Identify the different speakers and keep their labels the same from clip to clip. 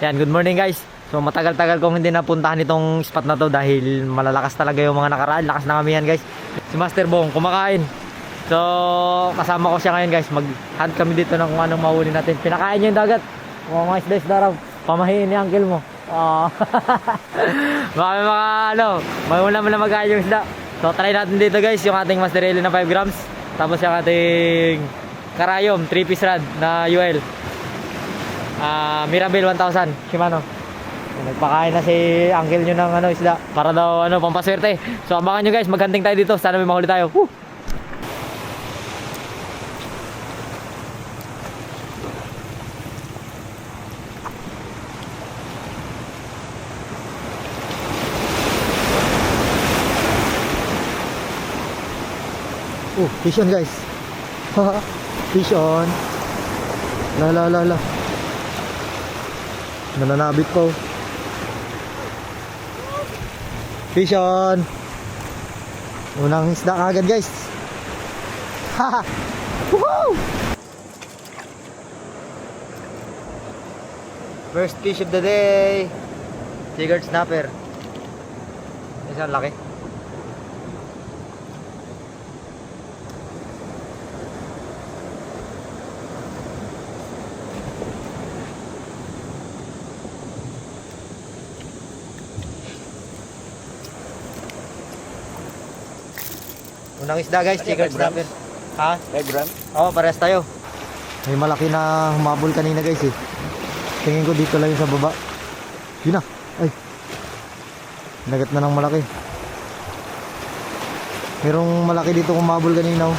Speaker 1: Yan, good morning guys. So matagal-tagal kong hindi napuntahan itong spot na to dahil malalakas talaga yung mga nakaraan. Lakas na kami yan guys. Si Master Bong kumakain. So kasama ko siya ngayon guys. Mag-hunt kami dito ng kung anong mahuli natin. Pinakain niya yung dagat. Mga isda-isda raw. Pamahiin ni uncle mo. Baka mga may una mo na magkain yung isda. So try natin dito guys yung ating Master Eli na 5 grams. Tapos yung ating Karayom 3-piece rod na UL. Mirabel 1000 Shimano. Nagpakain na si uncle nyo ng isda para daw pampaswerte. So abangan nyo guys, maghunting tayo dito. Sana may mahuli tayo. Woo! Fish on guys. Fish on. La. Nananabit po. Fish on. Unang isda agad guys. Haha. Woohoo! First fish of the day. Triggered snapper. Isang laki. Unang isda guys, chicken snapper. Ha?
Speaker 2: 5 gram?
Speaker 1: Oo, parehas tayo. May malaki na humabol kanina guys eh. Tingin ko dito lang yung sa baba. Yun na. Ay. Nagat na ng malaki. Merong malaki dito humabol kanina oh.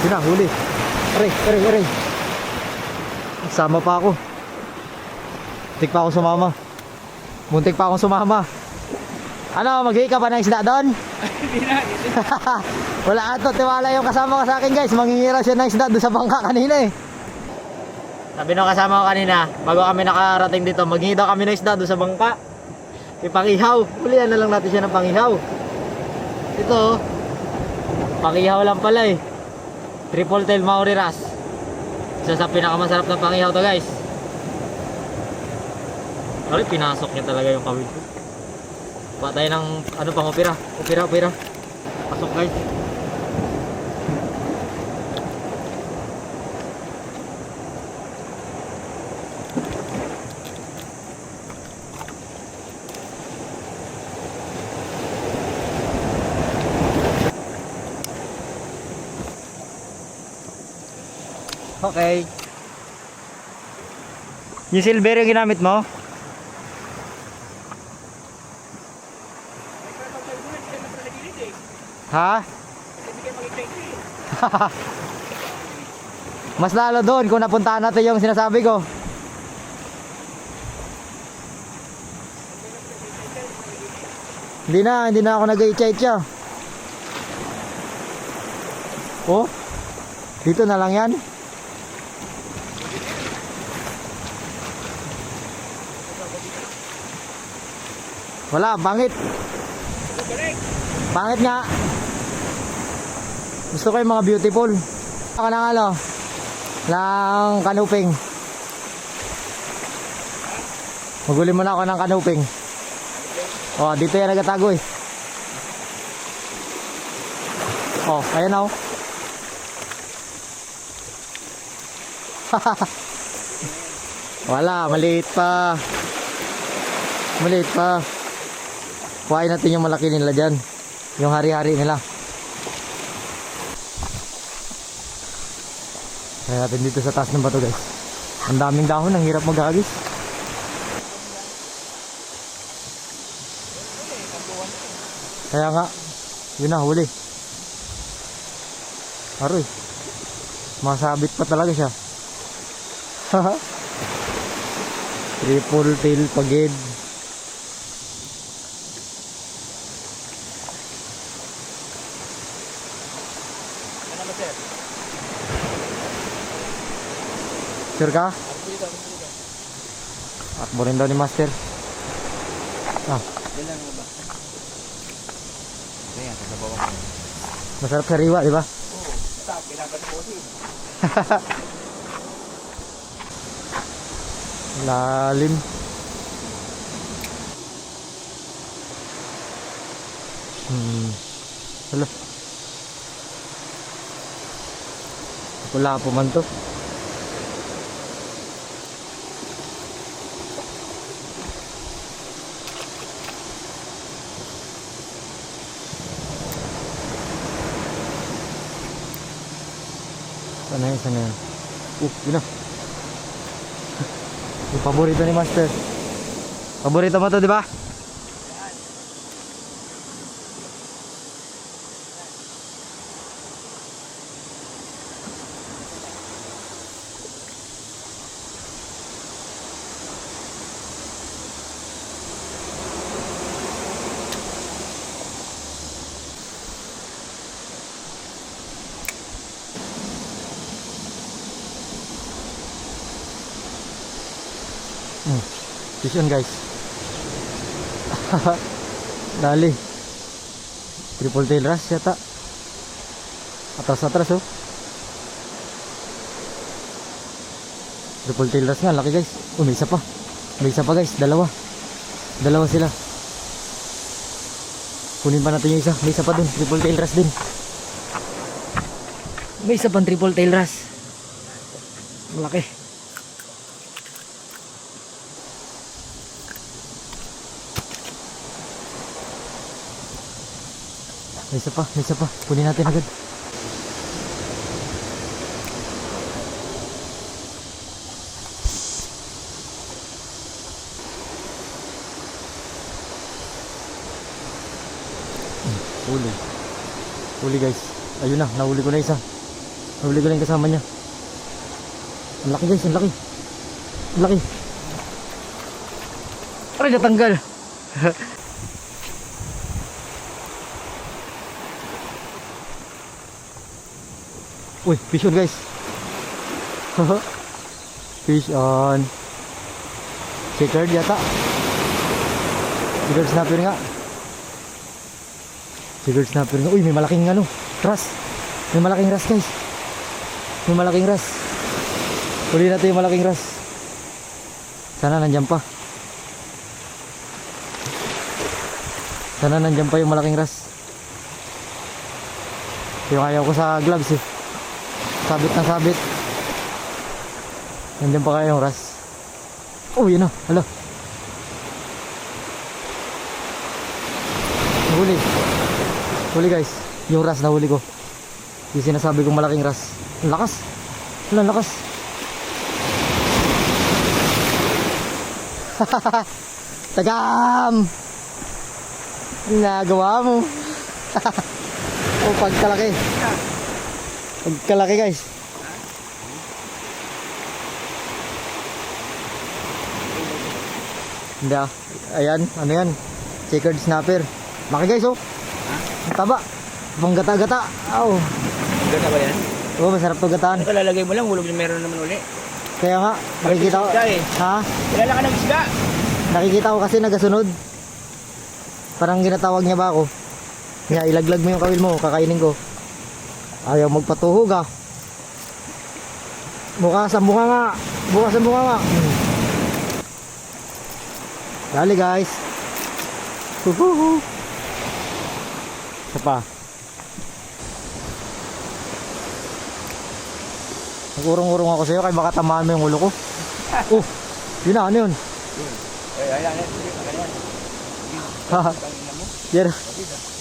Speaker 1: Yun na, huli. Aray. Sama pa ako. Muntik pa akong sumama. Mag-iwi ka pa ng isda doon? Hindi na. Wala ato, tiwala yung kasama ko sa akin guys. Mangingira siya ng isda doon sa bangka kanina eh. Sabi nung kasama ko kanina, bago kami nakarating dito, maghingi daw kami ng isda doon sa bangka. Ipangihaw. Hulihan na lang natin siya ng pangihaw. Ito, pangihaw lang pala eh. Triple tail Maori Ras. Isa sa pinakamasarap na pangihaw to guys. Pero pinasok niya talaga yung kawil ko. Patay ng pang opera. Pasok guys. Okay. Yung silver yung ginamit mo? Ha? Mas lalo doon kung napuntahan natin yung sinasabi ko. Hindi na ako nag-i-chay-cha. Oh, dito na lang yan. Wala, pangit nga. Gusto ko yung mga beautiful. Ako ng kanuping. Maguli muna ako ng kanuping. Oh, dito yan nagatago eh. Oh, ayan na oh. Wala, maliit pa. Kuhain natin yung malaki nila dyan. Yung hari-hari nila. Kaya natin dito sa taas ng bato guys. Ang daming dahon, ang hirap maghagis. Kaya nga, yun na, huli. Aroy, masabit pa talaga siya. Triple tail pagid. Sure ka? Takbo rin daw ni Master. Masarap sariwa, di ba?
Speaker 2: Oo. Sabi na ba po din?
Speaker 1: Lalim. Hala. Wala po man to. Sana yan, sana yan. Yun na. Yung paborito ni Master. Paborito mo to, di ba? Fish on guys. Dali. Triple tail wrasse yata. Atras oh. Triple tail wrasse nga, laki guys. May isa pa. May isa pa guys, dalawa. Dalawa sila. Kunin pa natin yung isa. May isa pa dun, triple tail wrasse din. May isa pang triple tail wrasse. Malaki. May isa pa. Kunin natin agad. Huli guys. Ayun na, nahuli ko na isa. Nahuli ko na yung kasama niya. Ang laki guys, ang laki. Ang laki. Aray, natanggal. Uy, fish on guys. Fish on. Checkered yata. Checkered snapper nga. Checkered snapper nga. Uy, may malaking ano, wrasse. May malaking wrasse guys. May malaking wrasse. Huli natin yung malaking wrasse. Sana nandyan pa. Sana nandyan pa yung malaking wrasse. Yung ayaw ko sa gloves eh. Sabit na sabit. Nandiyan pa kaya yung wrasse. Oh, yun na. Hala. Nahuli. Huli guys. Yung wrasse na huli ko. Yung sinasabi kong malaking wrasse. Ang lakas. Hala, ang lakas. Tagam! Nagawa mo. Oh, pagkalaki. Pagkalaki guys. Hindi ah. Ayan, ano yan? Checkered snapper. Laki guys oh. Ang taba. Pang gata-gata. Aw.
Speaker 2: Gata ba yan?
Speaker 1: Oo, masarap to gataan.
Speaker 2: Ano kalalagay mo lang, hulog na meron naman uli.
Speaker 1: Kaya nga, nakikita ko. Ha?
Speaker 2: Kilala ka ng isda.
Speaker 1: Nakikita ko kasi nagasunod. Parang ginatawag niya ba ako? Kaya ilaglag mo yung kawil mo, kakainin ko. Ayaw magpatuhog ah. Bukas ang bunga nga. Bukas ang bunga nga. Dali guys. Huhuhu. Isa pa. Nag-urong-urong ako sa'yo kaya baka tamaan mo yung ulo ko. Yun na, ano yun?
Speaker 2: Ayan.
Speaker 1: Haha. Yan.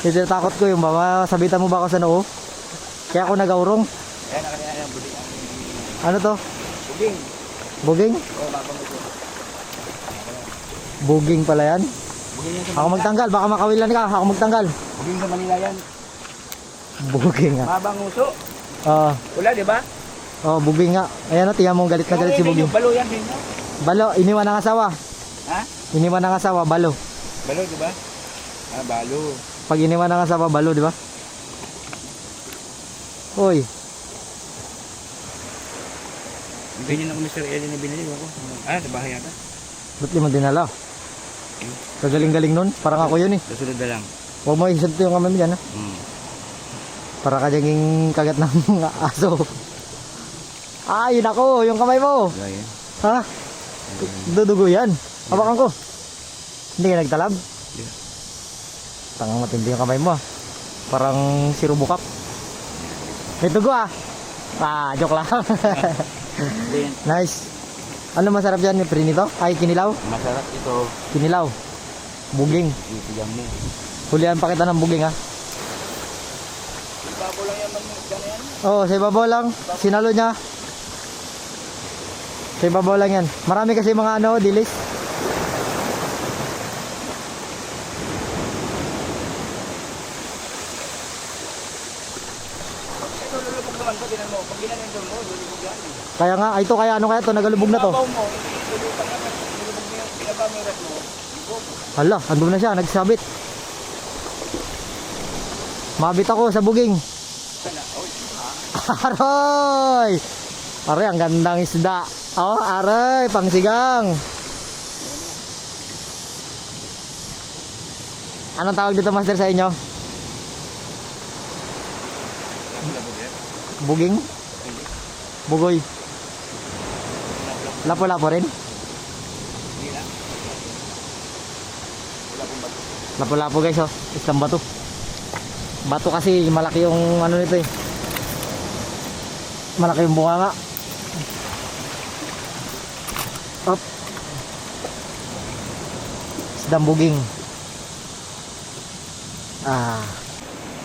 Speaker 1: Yan takot ko yung baka sabitan mo ba ako sa noo? Kaya ako nag-aurong.
Speaker 2: Ayan, nakakaya ng buging.
Speaker 1: Ano to?
Speaker 2: Buging.
Speaker 1: Buging?
Speaker 2: Oo, mapamit ko.
Speaker 1: Buging pala yan.
Speaker 2: Buging yan sa
Speaker 1: Ako magtanggal, baka makawilan ka. Ako magtanggal.
Speaker 2: Buging sa Manila yan.
Speaker 1: Buging nga.
Speaker 2: Mabang uso.
Speaker 1: Oo.
Speaker 2: Wala, di ba?
Speaker 1: Oh, buging nga. Ayan o, tiyan mo galit na galit si buging.
Speaker 2: Balo yan din, no?
Speaker 1: Balo, iniwan ng asawa.
Speaker 2: Ha?
Speaker 1: Iniwan ng asawa, balo.
Speaker 2: Balo, di ba? Ah, balo.
Speaker 1: Pag iniwan ng asawa, balo, di ba? Hoy.
Speaker 2: Ganyan ako Mr. Ellie na binili ko. Ah, sa bahay yata.
Speaker 1: Ba't di mo dinala? Kagaling-galing nun. Parang ako yun eh.
Speaker 2: Susunod na lang.
Speaker 1: Huwag mo isip yung kamay mo dyan ha. Para ka diyang kagat ng mga aso. Ay, yun ako. Yung kamay mo.
Speaker 2: Gaya.
Speaker 1: Ha? Dudugo yan. Hawakan ko. Hindi ka nagtalab?
Speaker 2: Hindi.
Speaker 1: Tangang matindi yung kamay mo ah. Parang si Robocop. May dugo ah. Ah, joke lang.
Speaker 2: Then,
Speaker 1: Nice. Ano masarap yan? Prinito? Ay, kinilaw?
Speaker 2: masarap ito.
Speaker 1: Kinilaw. Buging.
Speaker 2: Itigam mo.
Speaker 1: Hulihan pa kita ng buging ah.
Speaker 2: Ibabaw lang yan man yan.
Speaker 1: Oo, sa ibabaw lang. Sinalo niya. Sa ibabaw lang yan. Marami kasi mga ano, dilis.
Speaker 2: Ito lulubog naman to, tinan mo. Pag ginanin doon mo, lulubog yan.
Speaker 1: Kaya nga, ito kaya ano kaya to, nagalubog na to.
Speaker 2: Ibabaw mo, lulubog na yan. Lulubog mo yung pinaba mo yung rat mo. Lubog.
Speaker 1: Hala, andun na siya, nagsabit. Mabit ako sa buging.
Speaker 2: Sana, oy.
Speaker 1: Aroy! Aroy, ang gandang isda. Oh, aroy, pangsigang. Anong tawag dito, master, sa inyo?
Speaker 2: Lulubog yan.
Speaker 1: Buging?
Speaker 2: Hindi.
Speaker 1: Bugoy? Lapo-lapo rin?
Speaker 2: Hindi na. Wala pong bato.
Speaker 1: Lapo-lapo guys, oh. Isang bato. Bato kasi malaki yung ano nito eh. Malaki yung bunga nga. Up. Isdang buging. Ah.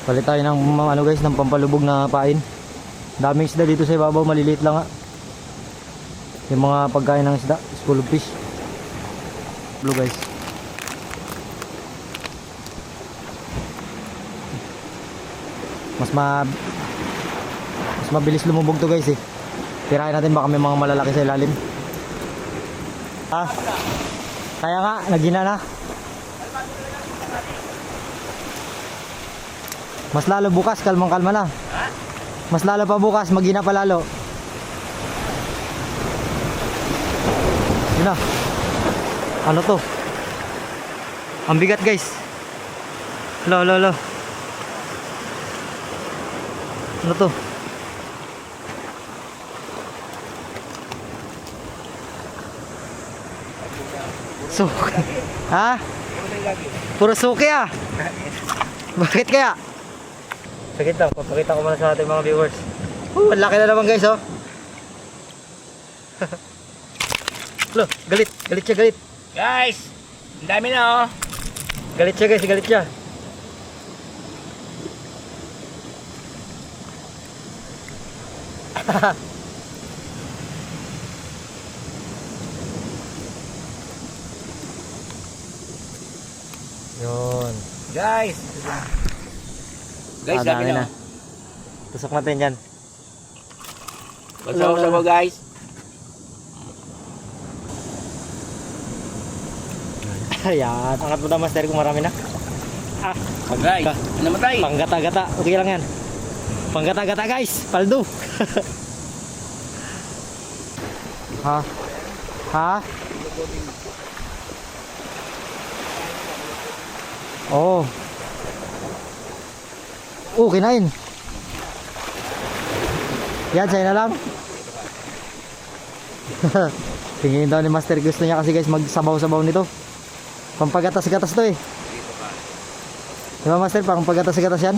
Speaker 1: Palit tayo ng ano guys, ng pampalubog na pain. Daming isda dito sa ibabaw, maliliit lang nga. Yung mga pagkain ng isda, school of fish. Blue guys. Mas mabilis lumubog to guys eh. Tirahin natin baka may mga malalaki sa ilalim. Ah. Kaya nga, nagina na. Mas lalo bukas, kalmang-kalma na. Mas lalo pa bukas, magina pa lalo. Yun na. Ano to? Ang bigat guys. Lo. Ano to? Suki. Ha? Puro suki ah. Bakit kaya? Sakit lang, papakita ko muna sa ating mga viewers. Ang laki na naman guys oh. Lo, galit siya, galit.
Speaker 2: Guys! Ang dami na oh.
Speaker 1: Galit siya guys, galit siya. Yun.
Speaker 2: Guys! Guys, dami na. Oh.
Speaker 1: Tusok natin yan.
Speaker 2: Pagsawa-sawa guys.
Speaker 1: Ayan, angat mo na master kung marami na. Ah,
Speaker 2: Guys, namatay.
Speaker 1: panggata-gata. Okay lang yan. Panggata-gata guys, paldo. Ha? Ha? Oh. Oh, kinain. Yan, sa'yo na lang. Tingin daw ni Master, gusto niya kasi guys magsabaw-sabaw nito. Pampagatas-gatas to eh. Diba Master, parang pagatas-gatas yan?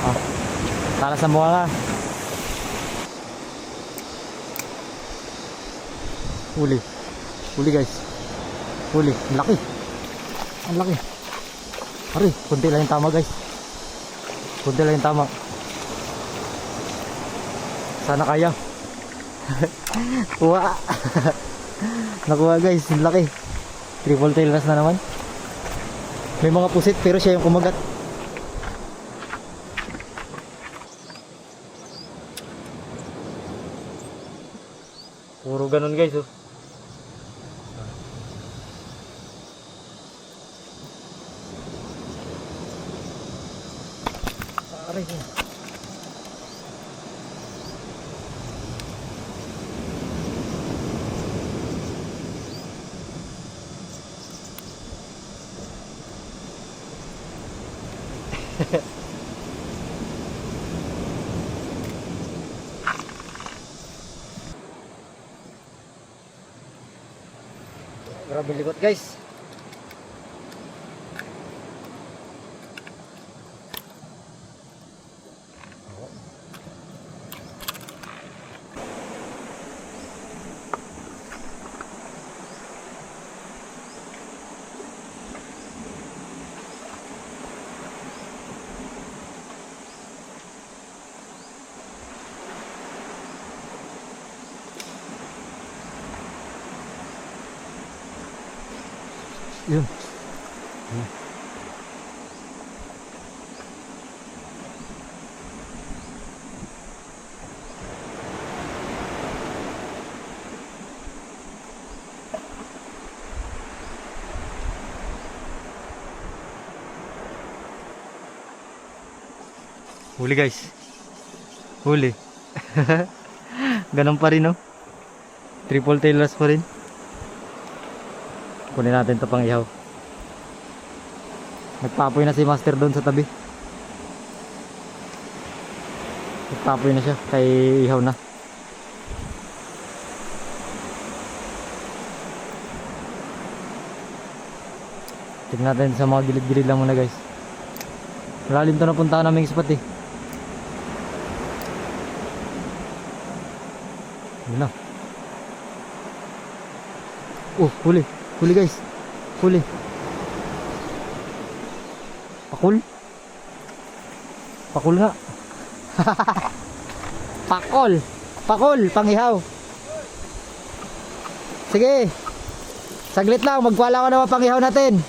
Speaker 1: Oh. Talas na mukha nga. Huli. Huli guys. Huli. Ang laki. Ang laki. Ari, kunti lang yung tama guys. Kunti lang yung tama. Sana kaya. Kuha. Nakuha guys. Ang laki. Triple tail bass na naman. May mga pusit pero siya yung kumagat. Puro ganun guys oh. Aray. Grabe likot guys. Yun. Huli guys. Huli. Ganun pa rin, no? Triple tailers pa rin. Kunin natin ito pang ihaw. Nagpapoy na si Master doon sa tabi. Nagpapoy na siya. Kay ihaw na. Tignan natin sa mga gilid-gilid lang muna guys. Malalim ito na punta naming spot eh. Yun na. Oh, huli. Huli guys. Huli. Pakul. Pakul nga. Pakol. Pakol, pangihaw. Sige. Saglit lang, magwala ko na mga pangihaw natin.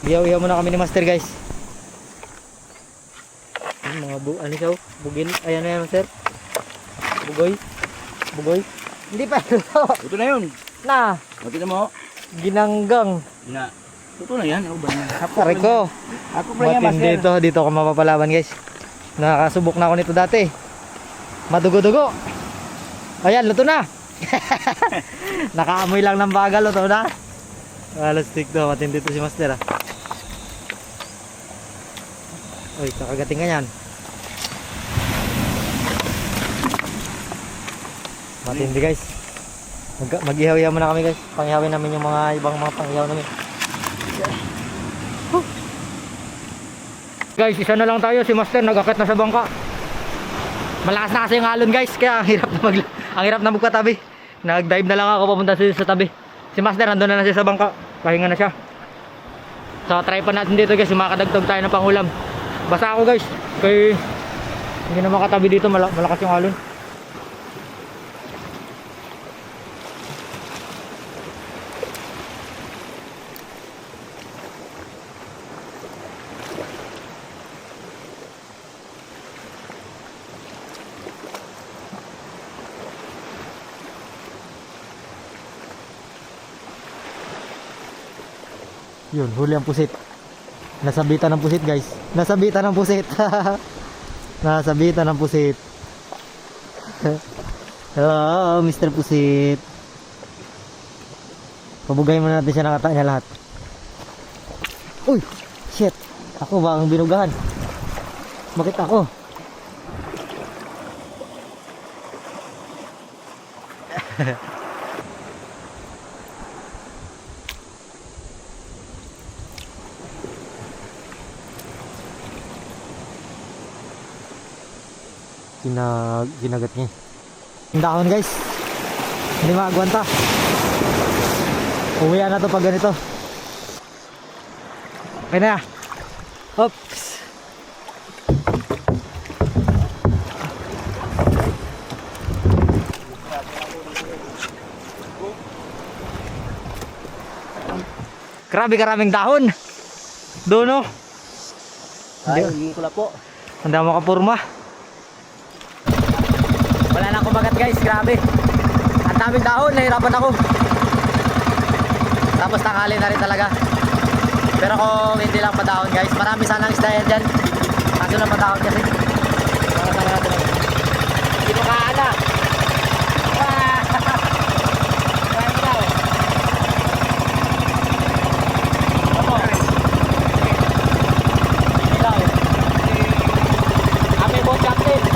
Speaker 1: Ihaw-ihaw muna kami ni Master guys. Yung mga ano siya, bugil. Ayan na yan Master. Bugoy. Bugoy. Hindi pa ito.
Speaker 2: Ito na yun.
Speaker 1: Na.
Speaker 2: Makita mo.
Speaker 1: Ginanggang.
Speaker 2: Na. Ito na yan. Ano ba yan?
Speaker 1: Pare ko.
Speaker 2: Ako pa yan,
Speaker 1: Matindi
Speaker 2: Master.
Speaker 1: dito ako mapapalaban guys. Nakakasubok na ako nito dati. Madugo-dugo. Ayan, luto na. Nakaamoy lang ng bagal, luto na. Alas stick to, matindi to si Master ah. Uy, kakagating ka yan. Matindi guys. Mag-ihaw-ihaw muna kami guys. Pangihawin namin yung mga ibang mga pangihaw namin. Guys, isa na lang tayo. Si Master nag-akit na sa bangka. Malakas na kasi yung alon guys. Kaya ang hirap na magpatabi. Nag-dive na lang ako papunta sa tabi. Si Master nandun na siya sa bangka. Pahinga na siya. So try pa natin dito guys. Makadagtog tayo ng pangulam. Basta ako guys. Kaya hindi na makatabi dito. Malakas yung alon. Yun, huli ang pusit. Nasabitan ng pusit guys. Nasabitan ng pusit. Nasabitan ng pusit. Hello, Mr. Pusit. Pabugayin muna natin siya, nakata niya lahat. Uy, shit. Ako ba ang binugahan? Bakit ako? Ginagat niya. Yung dahon guys, hindi maagwanta. Uwian na to pag ganito. Okay na. Oops. Grabe karaming dahon. Doon oh.
Speaker 2: Ay, hindi ko po.
Speaker 1: Ang dami makapurma. Wala na kumagat guys, grabe. Ang daming dahon, nahirapan ako. Tapos tanghali na rin talaga. Pero kung hindi lang padahon guys, marami sanang isda yan dyan. Kaso lang padahon kasi. Para sana natin. Hindi mo kaana.
Speaker 3: natin.